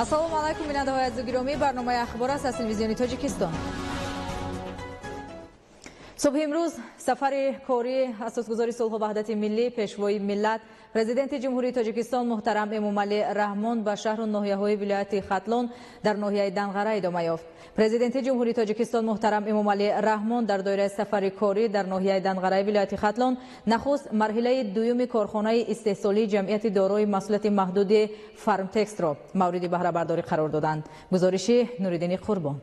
ассалому алайкум бинандаҳои азизу гиромӣ, барномаи ахбор аст аз телевизиони Тоҷикистон. صبح امروز سفر کاری اساسگذاری صلح و وحدت ملی پیشوای ملت پرزیدنت جمهوری تاجیکستان محترم امومعلی رحمان به شهر و ناحیه‌های ولایت ختلون در ناحیه دنغره ادامه یافت. پرزیدنت جمهوری تاجیکستان محترم امومعلی رحمان در دایره سفر کاری در ناحیه دنغره ولایت ختلون نخست مرحله دوم کارخانه استحصالی جمعیت دارای محصولات محدود فارمتکس را مورد بهره برداری قرار دادند. گزارش نوریدین قربان.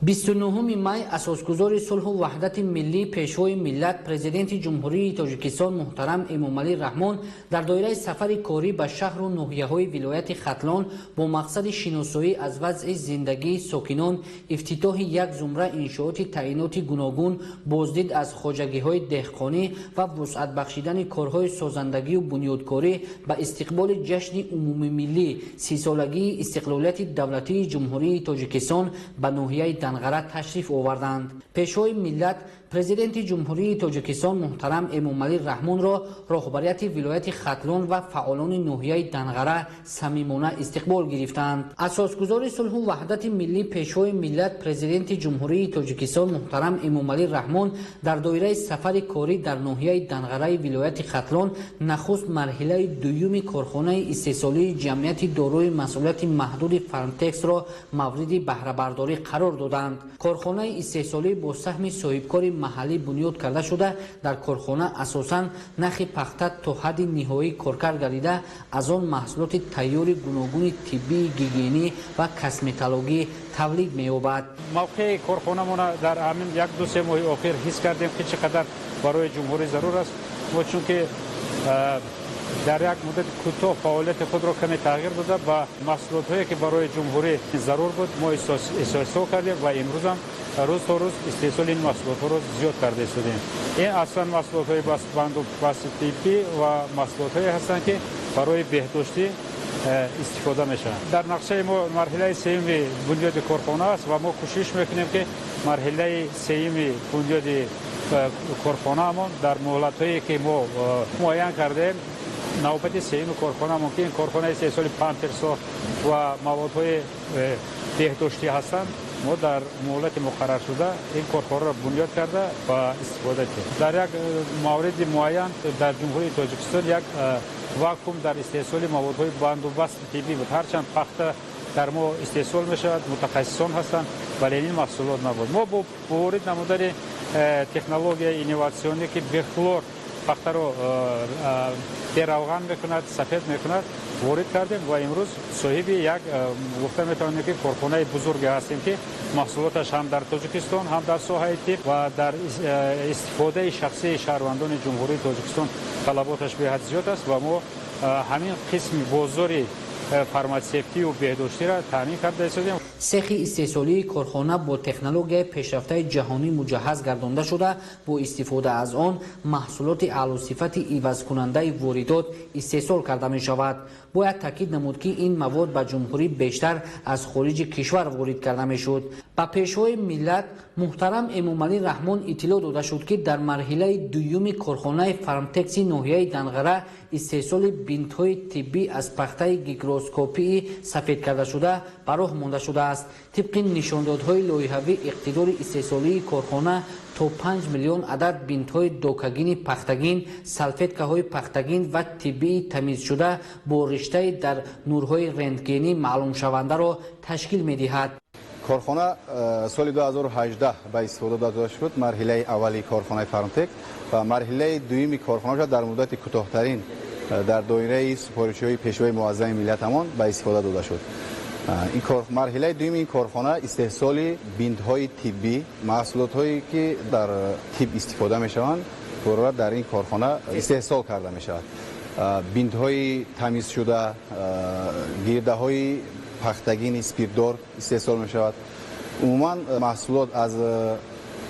29 مای اساسگذار صلح و وحدت ملی پیشوای ملت پرزیدنت جمهوری تاجیکستان محترم امومعلی رحمان در دایره سفر کاری به شهر و ناحیه‌های ولایت ختلون با مقصد شناسایی از وضع زندگی ساکنان، افتتاح یک زمره انشاءات تعیینات گوناگون، بازدید از خواجگی‌های دهقانی و وسعت بخشیدن کارهای سازندگی و بنیادکاری به استقبال جشن عمومی ملی 30 سالگی استقلالیت دولتی جمهوری تاجیکستان به ناحیه دنغره تشریف آوردند. پیشوای ملت پرزیدنت جمهوری تاجیکستان محترم امومعلی رحمان را رهبریت ولایت ختلون و فعالان ناحیه دنغره صمیمانه استقبال گرفتند. اساسگذار صلح و وحدت ملی پیشوای ملت پرزیدنت جمهوری تاجیکستان محترم امومعلی رحمان در دایره سفر کاری در ناحیه دنغره ولایت ختلون نخست مرحله دوم کارخانه استحصالی جمعیت دارای مسئولیت محدود فارمتکس را مورد بهره برداری قرار دادند. کارخانه استحصالی با سهم صاحبکار محلی بنیاد کرده شده. در کارخانه اساساً نخ پخته تا حد نهایی کارکرد گردیده از آن محصولات تیار گوناگون طبی، گیگینی و کسمتولوژی تولید می‌یابد. موقع کارخانه ما در همین یک دو سه ماه اخیر حس کردیم که چقدر برای جمهوری ضرور است و چون که در یک مدت کوتاه فعالیت خود را کمی تغییر داده و محصولات هایی که برای جمهوری ضرور بود ما استحصال کردیم و امروز هم روز تا روز استحصال این محصولات را زیاد کرده شدیم. این اصلا محصولات های بس طبی و محصولات هایی هستند که برای بهداشتی استفاده میشن. در نقشه ما مرحله سوم بنیاد کارخانه است و ما کوشش میکنیم که مرحله سوم بنیاد کارخانه ما در مهلت هایی که ما معین کردیم نوبت سوم کارخانه ممکن کارخانه استحصال پامپرسا و موادهای بهداشتی هستند. ما در مهلت مقرر شده این کارخانه را بنیاد کرده و استفاده کردیم. در یک مورد معین در جمهوری تاجیکستان یک واکوم در استحصال موادهای بندوبست طبی بود. هرچند پخته در ما استحصال می شود متخصصان هستند ولی این محصولات نبود. ما با وارد نمودن تکنولوژی اینوواسیونی که بخلور پخته رو روغن میکند، سفید میکند وارد کردیم و امروز صاحب یک گفته میتوانیم که کارخانه بزرگی هستیم که محصولاتش هم در تاجیکستان هم در ساحه طب و در استفاده شخصی شهروندان جمهوری تاجیکستان طلباتش به حد زیاد است و ما همین قسم بازاری فارماسیوتی و بهداشتی را تامین کرده شدیم. سیخ استحصالی کارخانه با تکنولوژی پیشرفته جهانی مجهز گردانده شده. با استفاده از آن محصولات اعلی صفت عوض کننده واردات استحصال کرده می شود. باید تاکید نمود که این مواد به جمهوری بیشتر از خارج کشور وارد کرده می شد. با پیشوای ملت محترم امومعلی رحمان اطلاع داده شد که در مرحله دوم کارخانه فارمتکس ناحیه دنغره استحصال بینت‌های طبی از پخته گیگروسکوپی سفید کرده شده به راه مانده شده است. طبق نشاندادهای لایحه‌ای اقتدار استحصالی کارخانه تا 5 میلیون عدد بینت‌های دوکاگین پختگین، سلفیتکه‌های پختگین و طبی تمیز شده با رشته در نورهای رنتگنی معلوم شونده را تشکیل می‌دهد. کارخانه سال 2018 به استفاده داده شد. مرحله اولی کارخانه فارمتک و مرحله دومی کارخانه در مدت کوتاه‌ترین در دایره سفارش‌های پیشوای معظم ملت همان به استفاده داده شد. این مرحله دوم این کارخانه استحصال بینت‌های طبی، محصولات‌هایی که در طب استفاده می‌شوند در این کارخانه استحصال کرده می‌شود. بینت‌های تمیز شده، گرده‌های پختگین اسپیردار استحصال می‌شود. عموما محصولات از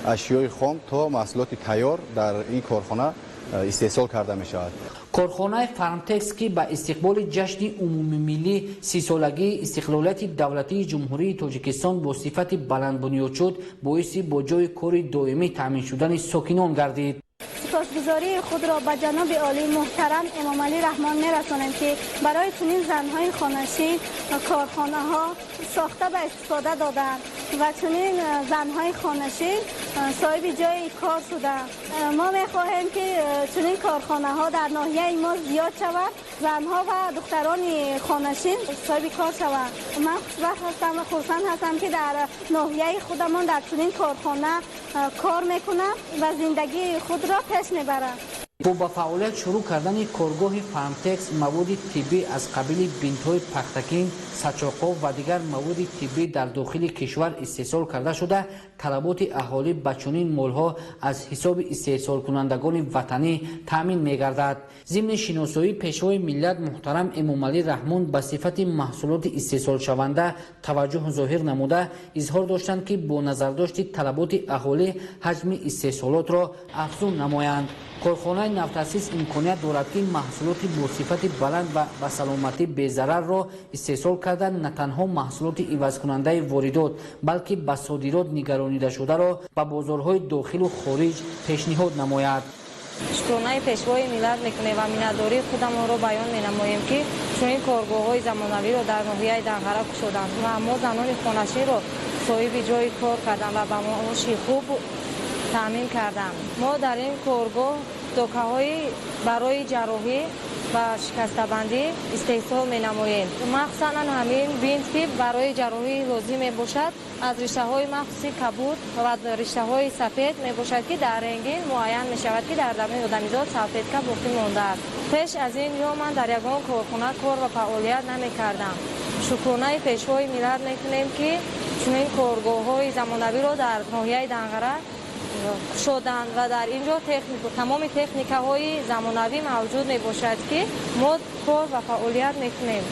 اشیای خام تا محصولات تیار در این کارخانه استحصال کرده می‌شود. کارخانه فارمتکس که به استقبال جشن عمومی ملی 30 سالگی استقلالیت دولتی جمهوری تاجیکستان با صفت بلند بنیاد شد، باعث با جای کار دائمی تامین شدن ساکنان گردید. سپاسگزاری خود را به جناب عالی محترم امام علی رحمان می‌رسانیم که برای چنین زن‌های خانه‌نشین کارخانه ها ساخته به استفاده دادند و چنین زن‌های خانه‌نشین صاحب جای کار شده. ما می‌خواهیم که چنین کارخانه ها در ناحیه ما زیاد شود، زن‌ها و دختران خانه‌نشین صاحب کار شوند. من خوشبخت هستم و خرسند هستم که در ناحیه خودمان در چنین کارخانه کار میکنم و زندگی خود را پیش میبرم. با فعالیت شروع کردن کارگاه فارمتکس مواد طبی از قبیل بینت‌های پختکین، سچاقاف و دیگر مواد طبی در داخل کشور استحصال کرده شده، طلبات اهالی به چنین مولها از حساب استحصال کنندگان وطنی تامین می‌گردد. ضمن شناسایی پیشوای ملت محترم امام علی رحمان به صفت محصولات استحصال شونده توجه ظاهر نموده اظهار داشتند که با نظرداشت طلبات اهالی حجم استحصالات را افزون نمایند. کارخانه نفت‌تأسیس امکانیت دارد که محصولات با صفت بلند و به سلامتی بی‌ضرر را استحصال کردن، نه تنها محصولات عوض کننده واردات بلکه به صادرات نگرانیده شده را به بازارهای داخل و خارج پیشنهاد نماید. شکرانه پیشوای ملت میکنیم و مینتداری خودمان را بیان مینماییم که چنین کارگاه‌های زمانوی را در ناحیه دنقره گشودند و ما زنان خانه‌نشین را صاحب جای کار کردند و به معاش خوب تامین کردم. ما در این کارگاه دکه‌های برای جراحی و شکسته‌بندی استحصال می‌نماییم. مخصوصاً همین بینت که برای جراحی لازم میباشد از ریشه‌های مخصوصی کبود و ریشه‌های سفید میباشد که در رنگین معین می‌شود که در دم آدمیزاد سفیدکا باقی مانده است. پیش از این یا من در یگان کارخانه کار و فعالیت نمی‌کردم. شکرانه پیشوای ملت می‌کنیم که چنین کارگاه‌های زمانوی را در ناحیه دنقره شدند و در اینجا تمام تکنیک‌های زمانوی موجود میباشد که ما کار و فعالیت میکنیم.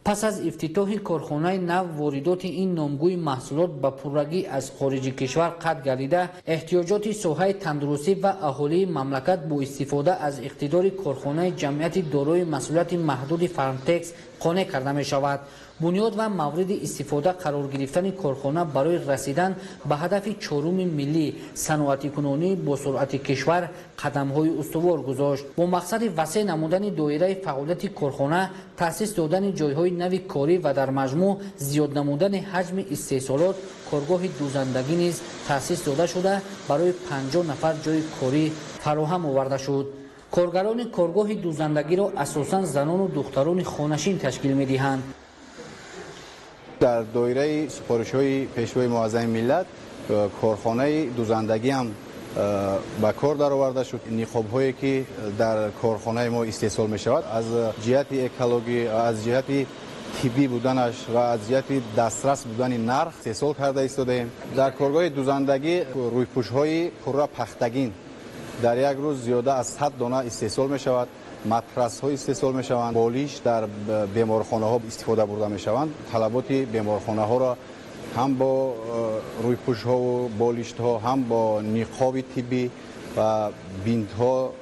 پس از افتتاح کارخانه نو واردات این نامگوی محصولات به پررگی از خارج کشور قطع گردیده، احتیاجات ساحه تندرستی و اهالی مملکت با استفاده از اقتدار کارخانه جمعیت دارای مسئولیت محدود فارمتکس قانع کرده می شود. بنیاد و مورد استفاده قرار گرفتن کارخانه برای رسیدن به هدف چهارم ملی صنعتی کنونی با سرعت کشور قدم‌های استوار گذاشت. با مقصد وسیع نمودن دایره فعالیت کارخانه، تأسیس دادن جای‌های نو کاری و در مجموع زیاد نمودن حجم استحصالات، کارگاه دوزندگی نیز تأسیس داده شده برای 50 نفر جای کاری فراهم آورده شد. کارگران کارگاه دوزندگی را اساساً زنان و دختران خانه‌نشین تشکیل می‌دهند. در دایره سفارش‌های پیشوای معظم ملت کارخانه دوزندگی هم به کار درآورده شد. نقاب‌هایی که در کارخانه ما استحصال می‌شود از جهت اکولوژی، از جهت طبی بودنش و از جهت دسترس بودن نرخ استحصال کرده ایستادیم. در کارگاه دوزندگی رویپوش‌های پره پختگین در یک روز زیاده از 100 دانه استحصال می‌شود. مترس های استحصال می شوند، بالیش در بیمارخانه ها استفاده برده می شوند. طلبات بیمارخانه ها را هم با روی پوش ها و بالیشت ها، هم با نقاب طبی و بینت ها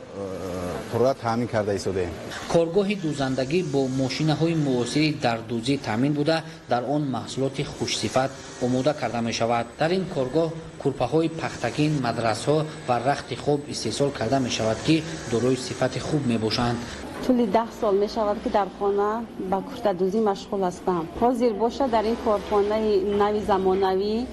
پررا تامین کرده ایستاده. کارگاه دوزندگی با ماشین های معاصر در دوزی تامین بوده در آن محصولات خوش صفت آماده کرده می شود. در این کارگاه کورپه های پختکین، مدرسه ها و رخت خوب استحصال کرده می شود که دارای صفت خوب می باشند. طول 10 سال می شود که در خانه با کورته دوزی مشغول هستم. حاضر باشه در این کارخانه نوی زمانوی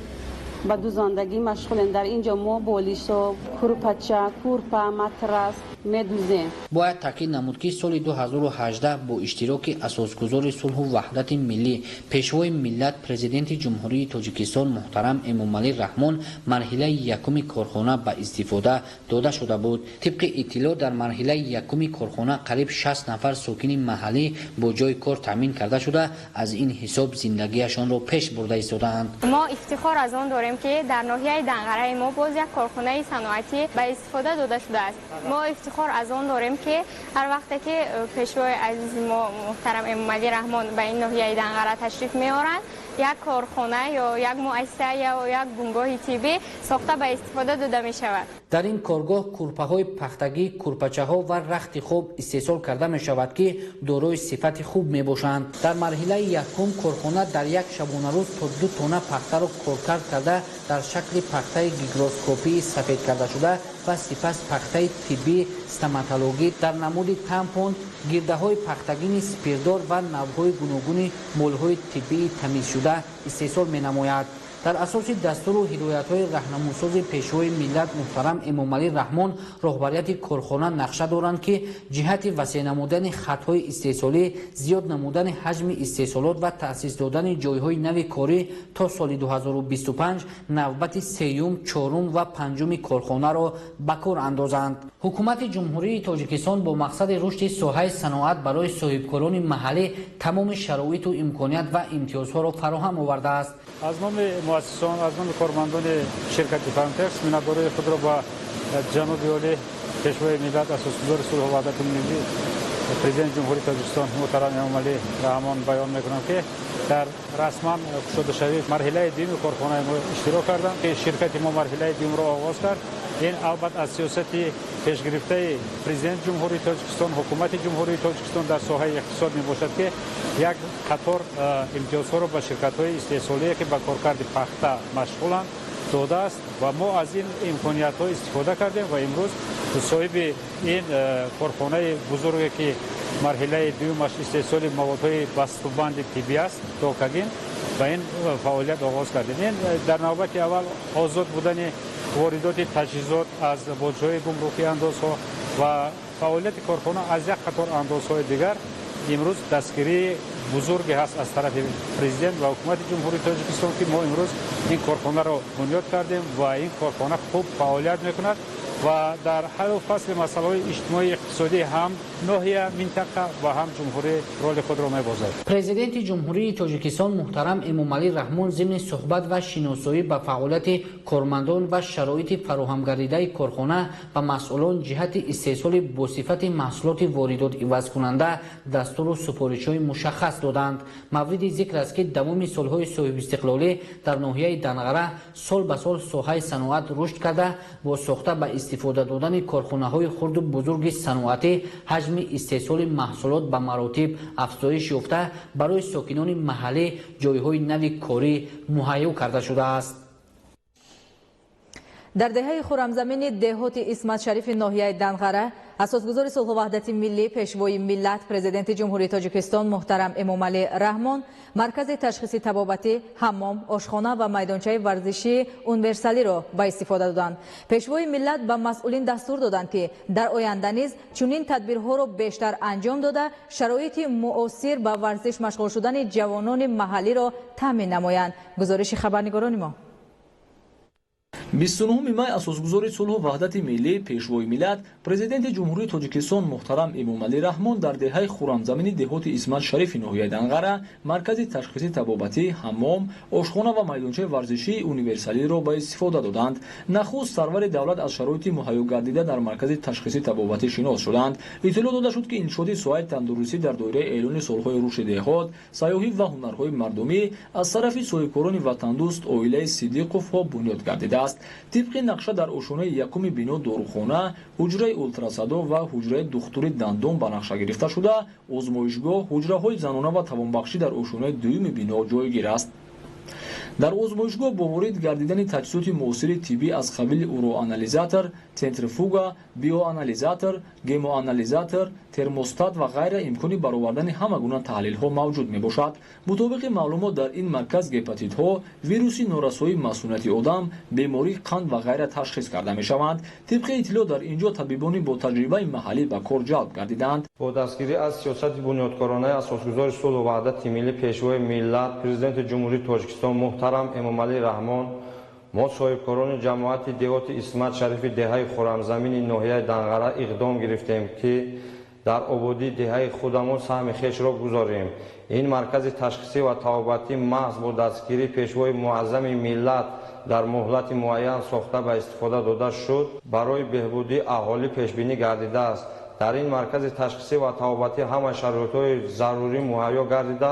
با دوزندگی مشغولیم. در اینجا ما بالیش و کورپچه، کورپه، مترس میدوزیم. باید تاکید نمود که سال 2018 با اشتراک اساسگزار صلح و وحدت ملی پیشوای ملت پرزیدنت جمهوری تاجیکستان محترم امام علی رحمان مرحله یکم کارخانه به استفاده داده شده بود. طبق اطلاع در مرحله یکم کارخانه قریب 60 نفر ساکن محلی با جای کار تامین کرده شده، از این حساب زندگیشان را پیش برده ایستادند. ما افتخار از آن داریم که در ناحیه دنقره ما باز یک کارخانه صنعتی به استفاده داده شده است. ما افتخار از آن داریم که هر وقت که پیشوای عزیز ما محترم امام علی رحمان به این ناحیه دنقره تشریف میارند، یک کارخانه یا یک مؤسسه یا یک بنگاه طبی ساخته به استفاده داده می شود. در این کارگاه کورپه های پختگی، کورپچه ها و رخت خوب استحصال کرده می شود که دارای صفت خوب می باشند. در مرحله یکم کارخانه در یک شبانه روز تا 2 تانه پخته را کارکرد کرده در شکل پخته گیگروسکوپی سفید کرده شده و سپس پخته طبی استоматологی در نمود تامپون، گرده‌های پختگین سپیردار و نوع‌های گوناگون مول‌های طبی تمیز شده استحصال می‌نماید. در اساس دستور و هدایت‌های راهنماساز پیشوای ملت محترم امامعلی رحمان، رهبریت کارخانه نقشه دارند که جهت وسیع نمودن خط‌های استحصالی، زیاد نمودن حجم استحصالات و تأسیس دادن جای‌های نو کاری تا سال 2025 نوبت سوم، چهارم و پنجم کارخانه را به کار اندازند. حکومت جمهوری تاجیکستان با مقصد رشد ساحه صنعت برای صاحبکاران محلی تمام شرایط و امکانات و امتیازها را فراهم آورده است. از نام مؤسسان، از نام کارمندان شرکت فرانتکس منظور خود را با جناب عالی پیشوای ملت اساسگزار صلح و وحدت ملی پرزیدنت جمهوری تاجیکستان محترم امامعلی رحمان بیان میکنم که در رسما شده شوی مرحله دوم کارخانه ما اشتراک کردم که شرکت ما مرحله دوم را آغاز کرد. این البته از سیاست پیشگرفته پرزیدنت جمهوری تاجیکستان، حکومت جمهوری تاجیکستان در ساحه اقتصاد می باشد که یک قطار امتیازها را به شرکت‌های استحصالی که به کارکرد پخته مشغولند داده است و ما از این امکانیت‌ها استفاده کردیم و امروز صاحب این کارخانه بزرگی که مرحله دومش استحصال موادهای بسته‌بند طبی است توکگین و این فعالیت آغاز کردیم. این در نوبت اول آزاد بودن واردات تجهیزات از بودجه‌های گمرکی اندازها و فعالیت کارخانه از یک قطار اندازهای دیگر امروز دستگیری بزرگی هست از طرف پرزیدنت و حکومت جمهوری تاجیکستان که ما امروز این کارخانه را بنیاد کردیم و این کارخانه خوب فعالیت میکند و در حل و فصل مسائل اجتماعی اقتصادی هم ناحیه منطقه و هم جمهوری رول خود را می‌بازد. پرزیدنت جمهوری تاجیکستان محترم امامعلی رحمان ضمن صحبت و شناسایی به فعالیت کارمندان و شرایط فراهم گردیده کارخانه و مسئولان جهت استحصال با صفت محصولات واردات عوض کننده دستور و سفارش‌های مشخص دادند. مورد ذکر است که دوام سال‌های صاحب استقلالی در ناحیه دنغره سال به سال ساحه صنعت رشد کرده با ساخته به استفاده دادن کارخانه‌های خرد و بزرگ صنعتی حجم استحصال محصولات به مراتب افزایش یافته برای ساکنان محلی جایهای نو کاری مهیا کرده شده است. در دهه خرمزمین دهات عصمت شریف ناحیه دنغره اساسگزار صلح و وحدت ملی پیشوای ملت پرزیدنت جمهوری تاجیکستان محترم امامعلی رحمان مرکز تشخیصی طبابتی، حمام، آشخانه و میدانچه ورزشی اونیورسالی را به استفاده دادند. پیشوای ملت به مسئولین دستور دادند که در آینده نیز چنین تدبیرها را بیشتر انجام داده شرایط معاصر به ورزش مشغول شدن جوانان محلی را تامین نمایند. گزارش خبرنگاران ما 29 май асосгузори сулҳу ваҳдати миллӣ пешвои миллат президенти ҷумҳурии тоҷикистон муҳтарам эмомалӣ раҳмон дар деҳаи хуррамзамини деҳоти исмат шарифи ноҳияи данғара маркази ташхиси табобатӣ, ҳаммом, ошхона ва майдончаи варзишии универсалиро ба истифода доданд. нахуст сарвари давлат аз шароити муҳайё гардида дар маркази ташхиси табобатӣ шинос шуданд. иттилоъ дода шуд ки иншоди соҳаи тандурустӣ дар доираи эълони солҳои рушди деҳот, сайёҳӣ ва ҳунарҳои мардумӣ аз тарафи соҳибкорони ватандӯст оилаи Сидиқовҳо бунёд гардидааст. طبق نقشه در اشونه یکم بنا داروخانه، حجره اولتراسادو و حجره دکتری دندان به نقشه گرفته شده، آزمایشگاه، حجره های زنانه و توانبخشی در اشونه دوم بنا جایگیر است. در آزمایشگاه با وارد گردیدن تجهیزات معاصر طبی از قبیل اوروآنالیزاتور، سنتریفوگا، بیوآنالیزاتور، گیموآنالیزاتور، ترموستات و غیره امکانی برآوردن همه گونه تحلیل‌ها موجود میباشد. مطابق معلومات در این مرکز هپاتیت‌ها، ویروسی نارسایی مسئولیت آدم، بیماری قند و غیره تشخیص کرده میشوند. طبق اطلاع در اینجا طبیبانی با تجربه محلی به کار جلب گردیدند. با دستگیری از سیاست بنیادکارانه اساسگزار صلح و وحدت ملی پیشوای ملت پرزیدنت جمهوری تاجیکستان محترم امامعلی رحمان ما صاحبکاران جماعت دیهات عصمت شریف دهه خرمزمین ناحیه دنغره اقدام گرفتیم که در آبادی دهه خودمان سهم خویش را گذاریم. این مرکز تشخیصی و طبابتی محض با دستگیری پیشوای معظم ملت در مهلت معین ساخته به استفاده داده شد برای بهبودی اهالی پیشبینی گردیده است. در این مرکز تشخیصی و طبابتی همه شرایط‌های ضروری مهیا گردیده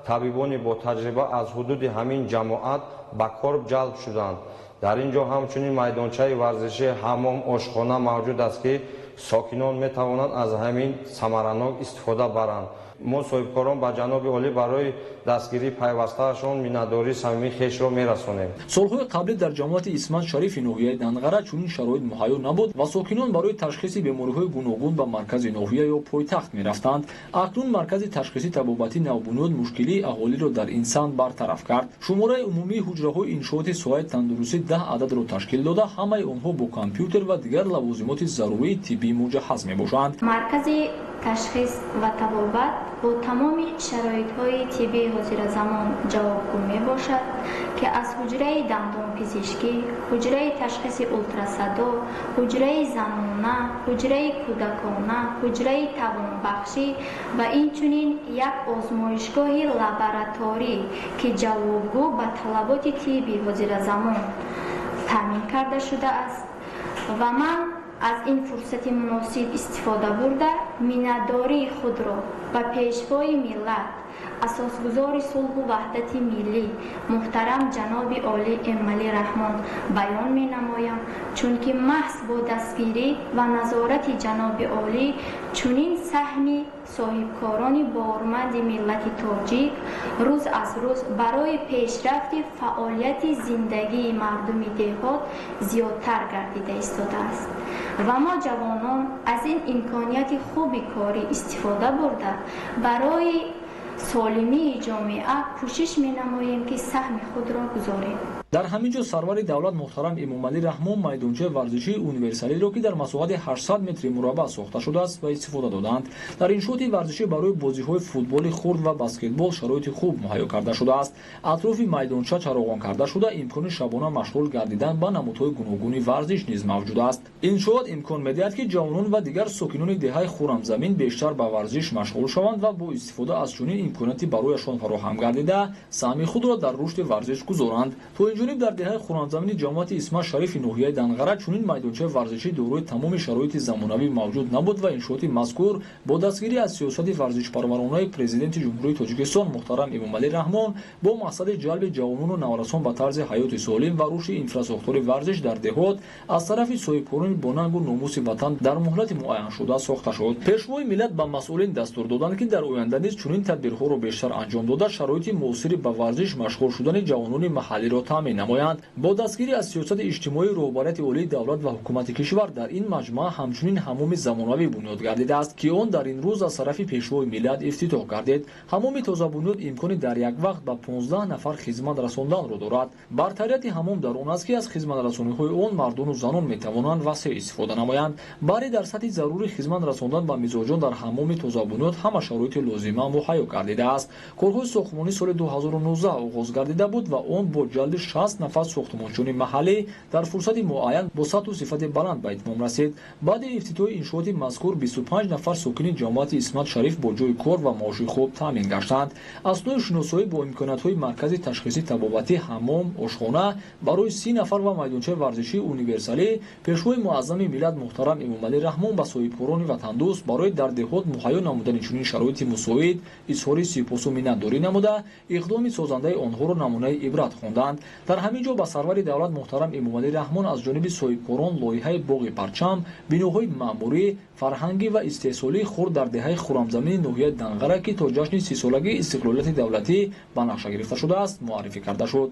طبیبان با تجربه از حدود همین جماعت به کار جلب شدند. در اینجا همچنین میدانچه ورزشی، حمام، آشخانه موجود است که сокинон метавонанд аз ҳамин самаранок истифода баранд. мо соҳибкорон ба ҷаноби олӣ барои дастгирии пайвастаашон миннатдории самимии хешро мерасонем. солҳои қаблӣ дар ҷамоати исмат шарифи ноҳияи Данғара чунин шароит муҳайё набуд ва сокинон барои ташхиси бемориҳои гуногун ба маркази ноҳия ё пойтахт мерафтанд. акнун маркази ташхиси табобатӣ навбунёд мушкилии аҳолиро дар ин самт бартараф кард. шумораи умумии ҳуҷраҳои иншооти соҳаи тандурустӣ 10 ададро ташкил дода, ҳамаи онҳо бо компютер ва дигар лавозимоти зарурии тиббӣ муҷаҳҳаз мебошанд. маркази ташхис ва табобат бо тамоми шароитҳои тиббии ҳозиразамон ҷавобгӯ мебошад, ки аз ҳуҷраи дандонпизишкӣ, ҳуҷраи ташхиси ултрасадо, ҳуҷраи занона, ҳуҷраи кӯдакона, ҳуҷраи тавонбахшӣ ва инчунин як озмоишгоҳи лабораторӣ, ки ҷавобгӯ ба талаботи тибби ҳозиразамон таъмин карда шудааст. ва ман аз ин фурсати муносиб истифода бурда миннатдории худро ба пешвои миллат, асосгузори сулҳу ваҳдати миллӣ муҳтарам ҷаноби Олӣ Эмомалӣ Раҳмон баён менамоям, чунки маҳз бо дастгирӣ ва назорати ҷаноби Олӣ чунин саҳми соҳибкорони боварманди миллати тоҷик рӯз аз рӯз барои пешрафти фаъолияти зиндагии мардуми деҳот зиёдтар гардида истодааст. ва мо ҷавонон аз ин имконияти хуби корӣ истифода бурда барои солимии ҷомеа кӯшиш менамоем, ки саҳми худро гузорем. дар ҳамин ҷо сарвари давлат муҳтарам Эмомалӣ Раҳмон майдончаи варзишии универсалиро, ки дар масоҳати 800 метри мураббаъ сохта шудааст, ба истифода доданд. дар иншооти варзишӣ барои бозиҳои футболи хурд ва баскетбол шароити хуб муҳайё карда шудааст. атрофи майдонча чароғон карда шуда, имкони шабона машғул гардидан ба намудҳои гуногуни варзиш низ мавҷуд аст. иншоот имкон медиҳад, ки ҷавонон ва дигар сокинони деҳаи хуррамзамин бештар ба варзиш машғул шаванд ва бо истифода аз чунин имконияти барояшон фароҳам гардида, саҳми худро дар рушди варзиш гузоранд. то инҷониб дар деҳаи хуррамзамини ҷамоати исмат шарифи ноҳияи Данғара чунин майдончаи варзишӣ дорои тамоми шароити замонавӣ мавҷуд набуд ва иншооти мазкур бо дастгирӣ аз сиёсати варзишпарваронаи президенти ҷумҳурии Тоҷикистон муҳтарам Эмомалӣ Раҳмон бо мақсади ҷалби ҷавонону наврасон ба тарзи ҳаёти солим ва рушди инфраструктураи варзиш дар деҳот аз тарафи соҳибкорони бонангу номуси ватан дар муҳлати муайяншуда сохта шуд. пешвои миллат ба масъулин дастур доданд, ки дар оянда низ чунин тадбирҳоро бештар анҷом дода шароити муосири ба варзиш машғул шудани ҷавонони маҳаллиро таъмин намоянд. бо дастгирӣ аз сиёсати иҷтимоии роҳбарияти олии давлат ва ҳукумати кишвар дар ин маҷмӯа ҳамчунин ҳамоми замонавӣ бунёд гардидааст, ки он дар ин рӯз аз тарафи пешвои миллат ифтитоҳ гардид. ҳамоми тозабунёд имкони дар як вақт ба 15 нафар хизмат расонданро дорад. бартарияти ҳамом дар он аст, ки аз хизматрасониҳои он мардону занон метавонанд васеъ истифода намоянд. бари дар сатҳи зарури хизмат расондан ба мизоҷон дар ҳамоми тозабунёд ҳама шароити лозима муҳайё гардидааст. корҳои сохтмонӣ соли 2019 оғоз гардида буд ва он бо ҷалби 60 нафар сохтмончуни маҳаллӣ дар фурсати муайян бо сатҳу сифати баланд ба итмом расид. баъди ифтитоҳи иншооти мазкур 25 нафар сокини ҷамоати исмат шариф бо ҷойи кор ва маоши хуб таъмин гаштанд. аснои шиносоӣ бо имкониятҳои маркази ташхиси табобатӣ, ҳамом, ошхона барои 30 нафар ва майдончаи варзишии универсалӣ, пешвои муаззами миллат муҳтарам Эмомалӣ Раҳмон ба соҳибкорони ватандӯст барои дар деҳот муҳайё намудани чунин шароити мусоид изҳори сипосу миннатдорӣ намуда, иқдоми созандаи онҳоро намунаи ибрат хонданд. дар ҳамин ҷо ба сарвари давлат муҳтарам Эмомалӣ Раҳмон аз ҷониби соҳибкорон лоиҳаи боғи парчам, биноҳои маъмурӣ, фарҳангӣ ва истеҳсолии хурд дар деҳаи хуррамзамини ноҳияи Данғара, ки то ҷашни 30-солагии истиқлолияти давлатӣ ба нақша гирифта шудааст, муаррифӣ карда шуд.